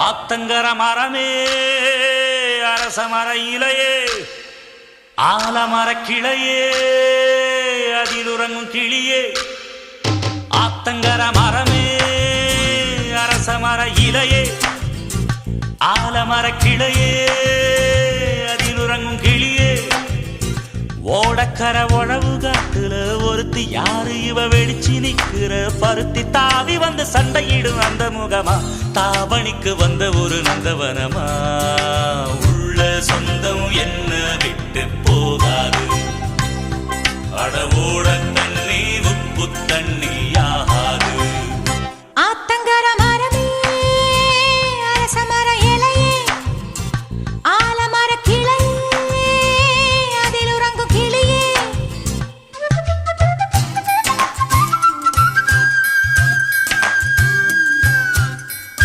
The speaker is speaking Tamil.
ஆத்தங்கர மரமே அரச மர இலையே ஆலமர கிளையே அதில் உறங்கும் கிளியே ஆத்தங்கர மரமே அரச மர இலையே ஆலமர கிளையே அதில் உறங்கும் கிளியே ஓடக்கர உழவு காட்டுல ஒருத்தி யாரு இவ வெடிச்சு நிக்கிற பருத்தி தாவி வந்து சண்டையிடும் அந்த முகமா தாவணிக்கு வந்த ஒரு நந்தவனமா உள்ள சொந்தம் என்ன விட்டு போகாது அடவோட தண்ணி உப்பு தண்ணியா